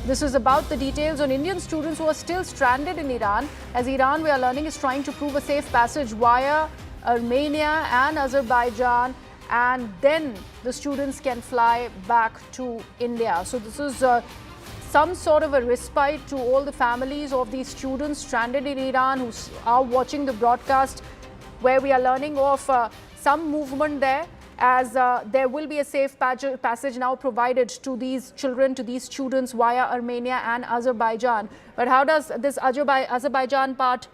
This is about the details on Indian students who are still stranded in Iran. As Iran, we are learning, is trying to prove a safe passage via Armenia and Azerbaijan, and then the students can fly back to India. So this is some sort of a respite to all the families of these students stranded in Iran who are watching the broadcast, where we are learning of some movement there, as there will be a safe passage now provided to these children, to these students via Armenia and Azerbaijan. But how does this Azerbaijan part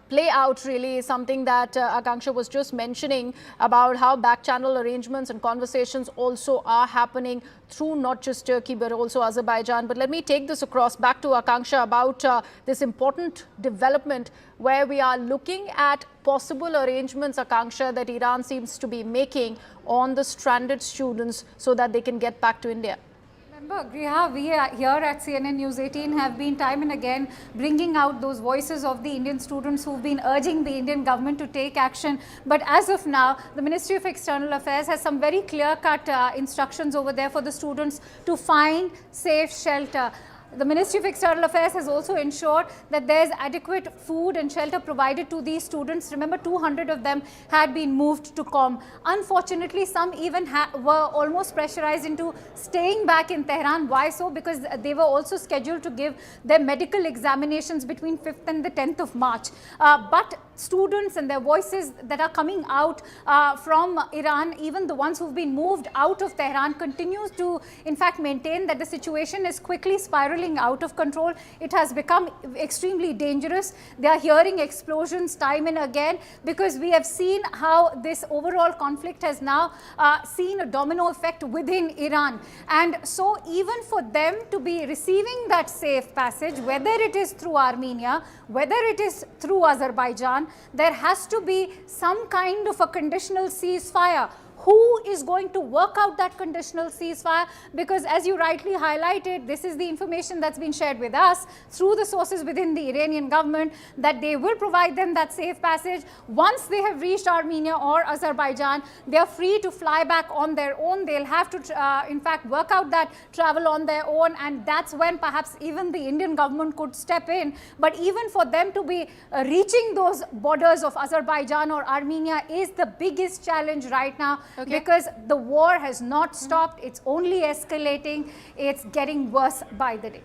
play out really is something that Akanksha was just mentioning, about how back-channel arrangements and conversations also are happening through not just Turkey but also Azerbaijan. But let me take this across back to Akanksha about this important development where we are looking at possible arrangements, Akanksha, that Iran seems to be making on the stranded students so that they can get back to India. Remember, Griha, we here at CNN News 18 have been time and again bringing out those voices of the Indian students who've been urging the Indian government to take action. But as of now, the Ministry of External Affairs has some very clear-cut instructions over there for the students to find safe shelter. The Ministry of External Affairs has also ensured that there is adequate food and shelter provided to these students. Remember, 200 of them had been moved to Qom. Unfortunately, some even were almost pressurized into staying back in Tehran. Why so? Because they were also scheduled to give their medical examinations between 5th and the 10th of March. But students and their voices that are coming out from Iran, even the ones who've been moved out of Tehran, continues to in fact maintain that the situation is quickly spiraling out of control. It has become extremely dangerous. They are hearing explosions time and again, because we have seen how this overall conflict has now seen a domino effect within Iran. And so even for them to be receiving that safe passage, whether it is through Armenia, whether it is through Azerbaijan, there has to be some kind of a conditional ceasefire. Who is going to work out that conditional ceasefire? Because as you rightly highlighted, this is the information that's been shared with us through the sources within the Iranian government, that they will provide them that safe passage. Once they have reached Armenia or Azerbaijan, they are free to fly back on their own. They'll have to, in fact, work out that travel on their own, and that's when perhaps even the Indian government could step in. But even for them to be reaching those borders of Azerbaijan or Armenia is the biggest challenge right now. Okay. Because the war has not stopped, it's only escalating, it's getting worse by the day.